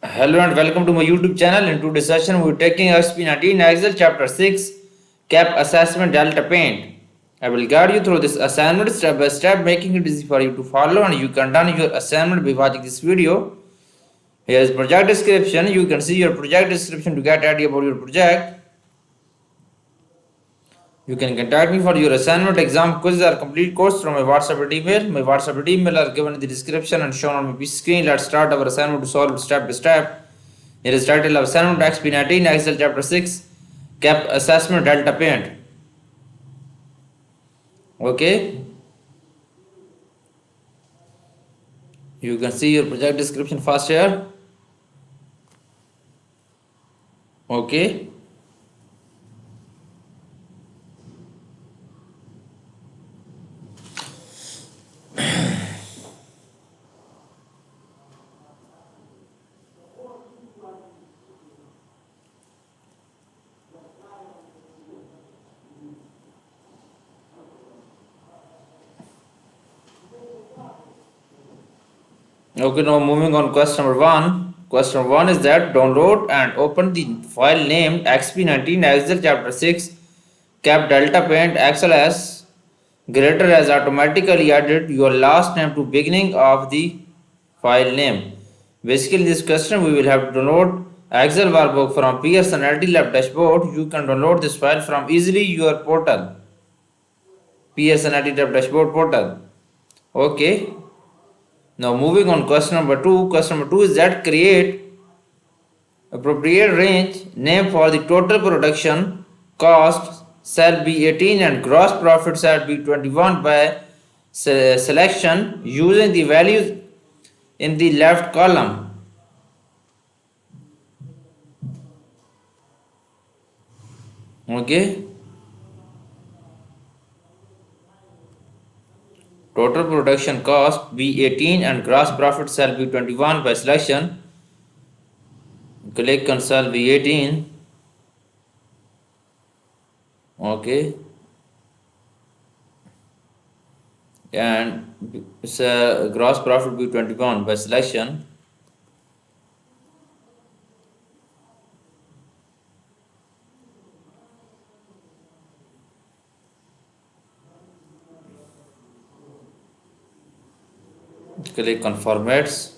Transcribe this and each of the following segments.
Hello and welcome to my YouTube channel. In today's session, we're taking XP19 Excel Chapter 6 Cap Assessment Delta Paint. I will guide you through this assignment step by step, making it easy for you to follow, and you can done your assignment by watching this video. Here is project description. You can see your project description to get idea about your project. You can contact me for your assignment, exam, quiz, or complete course from my WhatsApp or email. My WhatsApp and email are given in the description and shown on my screen. Let's start our assignment to solve it step by step. Here is title of assignment XP19 Excel Chapter 6 Cap Assessment Delta Paint. Okay, you can see your project description first here. Okay, now moving on question number 1. Question number 1 is that download and open the file named XP19 Excel Chapter 6 Cap Delta Paint XLS greater has automatically added your last name to beginning of the file name. Basically, in this question, we will have to download Excel workbook from Pearson LT Lab dashboard. You can download this file from easily your portal, Pearson LT Lab dashboard portal. Okay. Now moving on question number 2. Question number 2 is that create appropriate range name for the total production cost shall be 18 and gross profit shall be 21 by selection using the values in the left column. Okay, total production cost be 18 and gross profit shall be 21 by selection. Click on shall be 18. Okay, and gross profit be 21 by selection. Click on formats,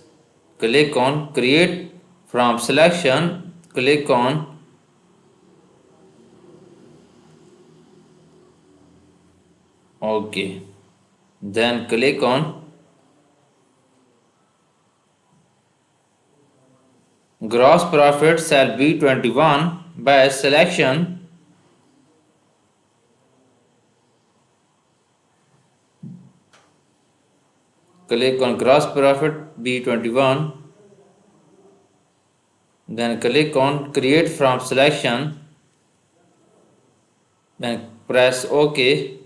click on create from selection, click on OK, then click on gross profit shall be 21 by selection. Click on gross profit B21, then click on create from selection, then press OK.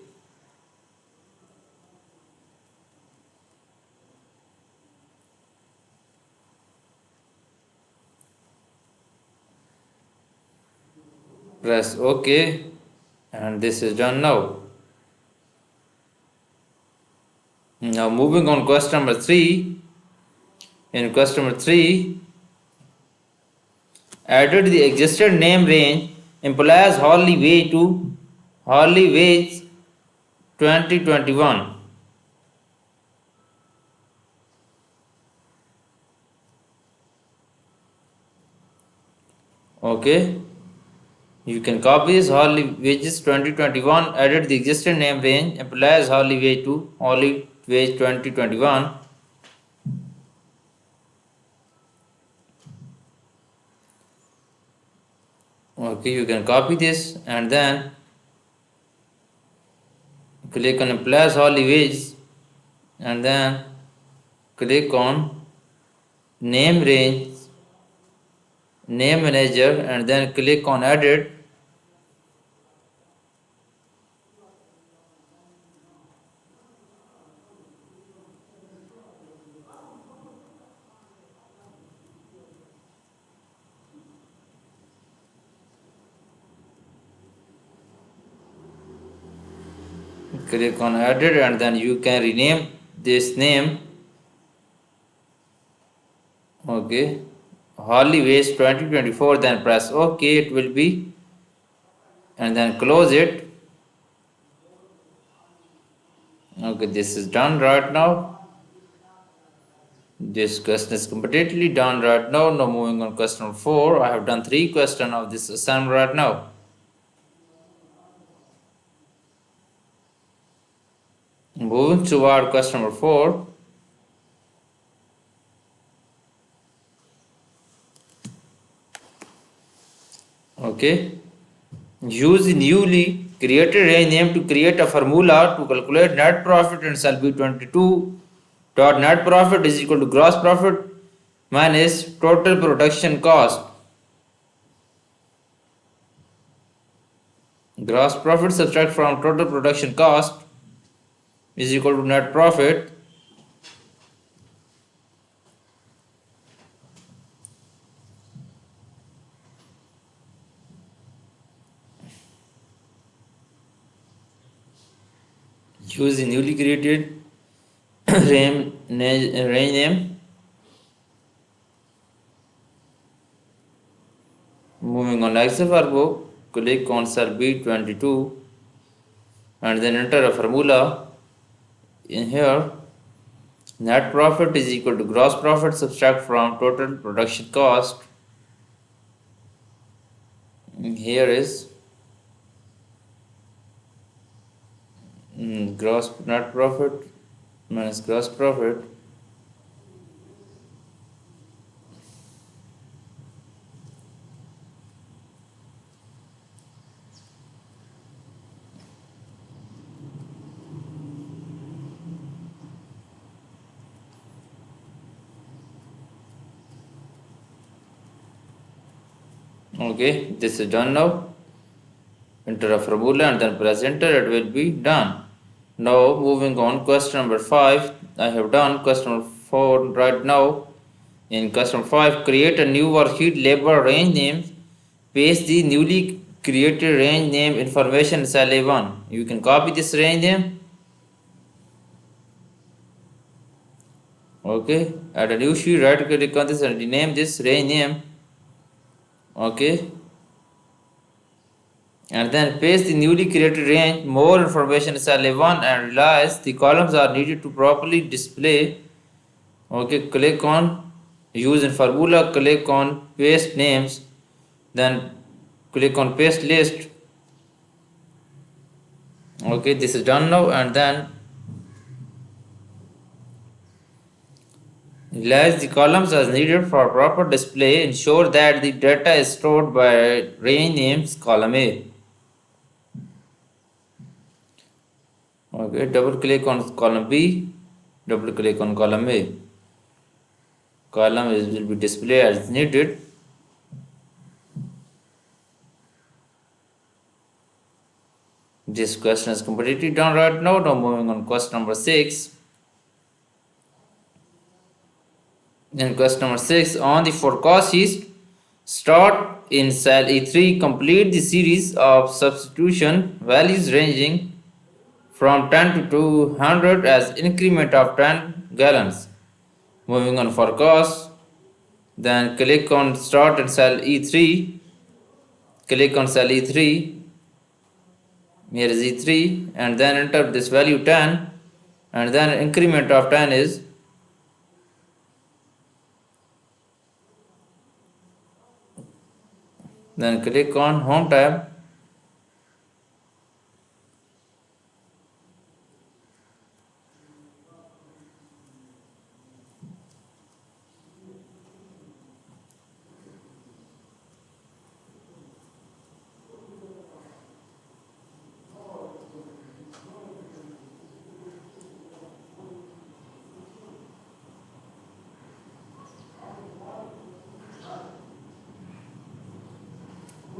Press OK, and this is done now. Now moving on question number 3. In question number 3, added the existed name range employees hourly wage to hourly wage 2021. Okay, you can copy this hourly wages 2021, added the existing name range employees hourly wage to hourly wage 2021. Okay, you can copy this and then click on employees hourly wage and then click on name range, name manager, and then click on edit. Click on edit and then you can rename this name. Okay, Holidays 2024, then press OK. It will be, and then close it. Okay, this is done right now. This question is completely done right now. Now moving on question 4. I have done 3 questions of this assignment right now. Moving toward question number 4. Okay. Use the newly created range name to create a formula to calculate net profit and shall be 22 dot net profit is equal to gross profit minus total production cost. Gross profit subtract from total production cost is equal to net profit. Use the newly created range name. Moving on Excel workbook, click on cell B22 and then enter a formula in here. Net profit is equal to gross profit subtract from total production cost. Here is gross net profit minus gross profit. Okay, this is done now. Enter a formula and then press enter. It will be done. Now moving on, question number 5. I have done question number 4 right now. In question 5, create a new worksheet label range name. Paste the newly created range name information in cell A1. You can copy this range name. Okay, add a new sheet, right click on this and rename this range name. Okay, and then paste the newly created range. More information in cell A1 and realize the columns are needed to properly display. Okay, click on use in formula, click on paste names, then click on paste list. Okay, this is done now, and then realize the columns as needed for proper display. Ensure that the data is stored by range names column A. Okay, double click on column B, double click on column A. Column will be displayed as needed. This question is completely done right now. Now moving on question number 6. In question number 6, on the forecast sheet, start in cell E3, complete the series of substitution values ranging from 10 to 200 as increment of 10 gallons. Moving on forecast, then click on start in cell E3, click on cell E3, here is E3, and then enter this value 10, and then increment of 10 is, then click on home tab.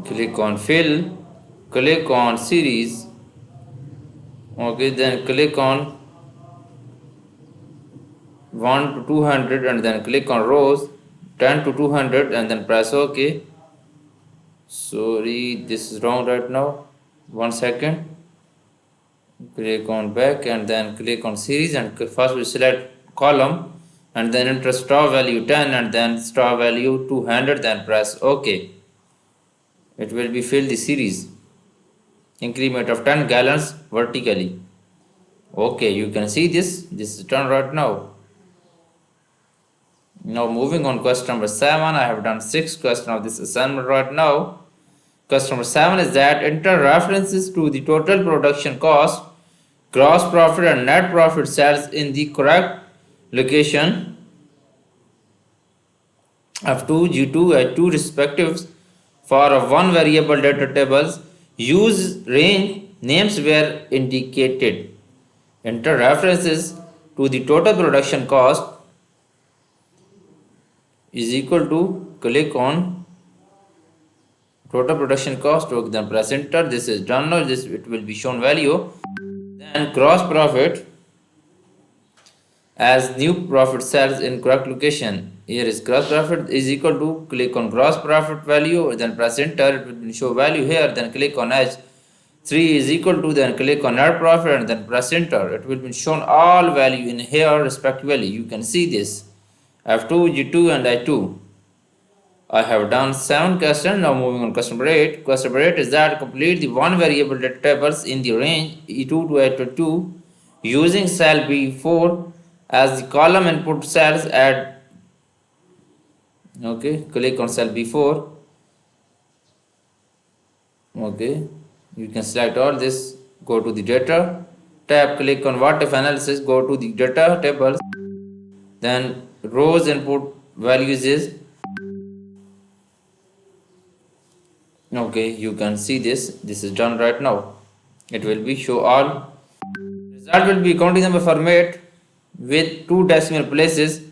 Click on fill, click on series. Okay, then click on 1 to 200 and then click on rows 10 to 200 and then press OK. Sorry, this is wrong right now. 1 second. Click on back and then click on series and first we select column and then enter straw value 10 and then straw value 200, then press OK. It will be fill the series. Increment of 10 gallons vertically. Okay, you can see this. This is done right now. Now moving on question number 7. I have done 6 questions of this assignment right now. Question number 7 is that enter references to the total production cost, gross profit and net profit cells in the correct location of 2 G2 and 2 respectives for a one variable data tables. Use range names where indicated. Enter references to the total production cost is equal to click on total production cost, then press enter. This is done now. This it will be shown value. Then gross profit as new profit cells in correct location. Here is gross profit is equal to click on gross profit value, then press enter. It will show value here. Then click on H3 is equal to, then click on net profit and then press enter. It will be shown all value in here respectively. You can see this F2, G2 and I2. I have done 7 questions. Now moving on question number 8. Question number 8 is that complete the one variable data tables in the range E2 to I2 using cell B4 as the column input cells. Add, okay, click on cell B4. Okay, you can select all this, go to the data tab, click on what if analysis, go to the data tables, then rows input values is, okay, you can see this is done right now. It will be show all. Result will be counting number format with 2 decimal places.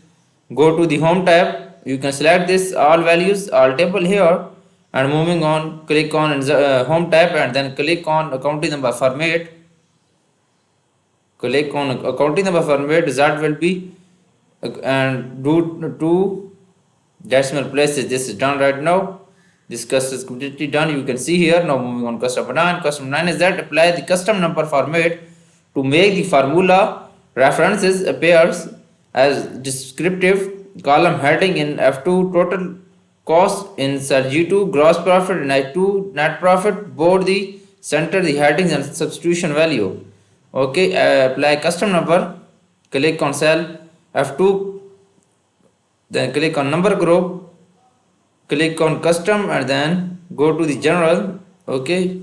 Go to the home tab, you can select this all values, all table here, and moving on click on home tab and then click on accounting number format. Click on accounting number format, result will be and do 2 decimal places. This is done right now. This custom is completely done. You can see here. Now moving on custom 9. Custom 9 is that apply the custom number format to make the formula references appears as descriptive column heading in F2, total cost in cell G2, gross profit in I2, net profit, board the center the headings and substitution value. Okay, apply custom number, click on cell F2, then click on number group, click on custom and then go to the general. Okay,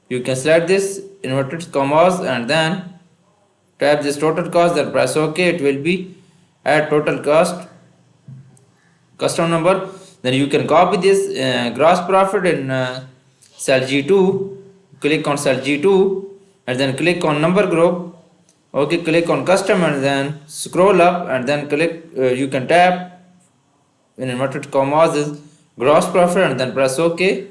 you can select this inverted commas and then type this total cost, then press OK. It will be add total cost custom number. Then you can copy this gross profit in cell G2, click on cell G2 and then click on number group. Okay, click on custom and then scroll up and then click, you can tap in inverted commas is gross profit and then press OK.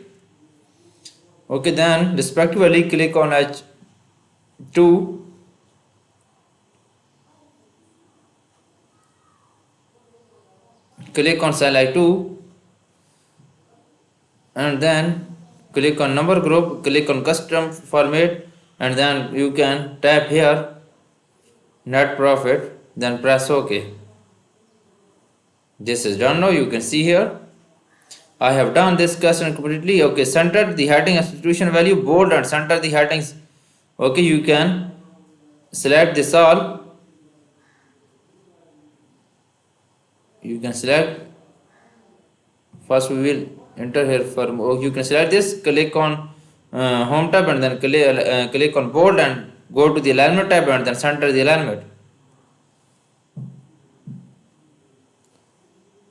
Okay, then respectively click on H2, click on cell I2 and then click on number group, click on custom format and then you can tap here net profit, then press OK. This is done now. You can see here I have done this question completely. Okay, center the heading and substitution value, bold and center the headings. Okay, you can select this all. You can select, first we will enter here for, you can select this, click on home tab and then click on bold and go to the alignment tab and then center the alignment.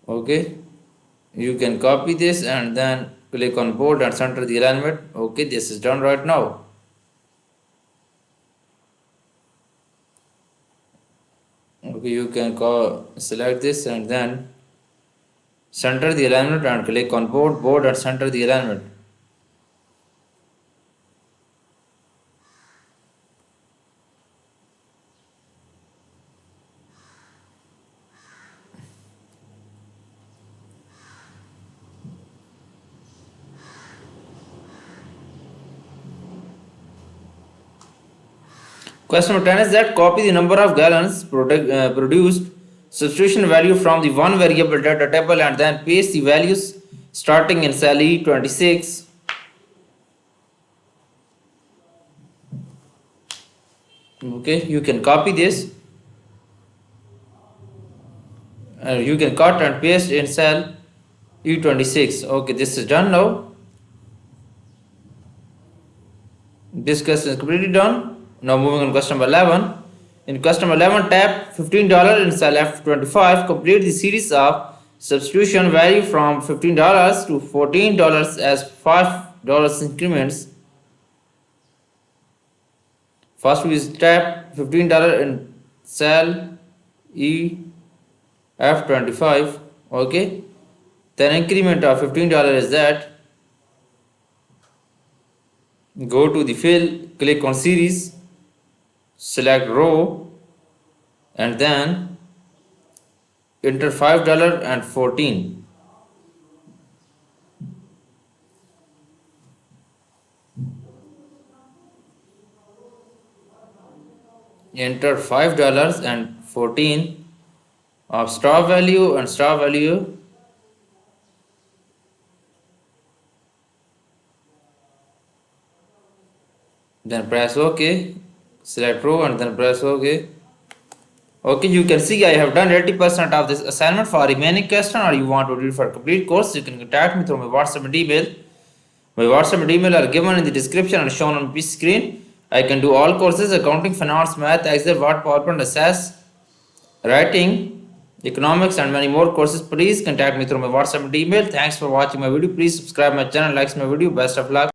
Okay, you can copy this and then click on bold and center the alignment. Okay, this is done right now. Okay, you can select this and then center the alignment and click on board and center the alignment. Question number 10 is that copy the number of gallons produced substitution value from the one variable data table and then paste the values starting in cell E26. Okay, you can copy this, you can cut and paste in cell E26. Okay, this is done now. This question is completely done. Now moving on question number 11. In question number 11, tap $15 in cell F25. Complete the series of substitution value from $15 to $14 as $5 increments. First we tap $15 in cell F25. Okay. Then increment of $15 is that. Go to the fill, click on series, select row, and then enter $5 and 14. Enter $5 and 14 of star value and star value. Then press OK, select row and then press OK. Okay, you can see I have done 80% of this assignment. For remaining question or you want to do it for complete course, you can contact me through my WhatsApp and email. My WhatsApp and email are given in the description and shown on this screen. I can do all courses: accounting, finance, math, Excel, Word, PowerPoint, assess, writing, economics, and many more courses. Please contact me through my WhatsApp and email. Thanks for watching my video. Please subscribe my channel, like my video. Best of luck.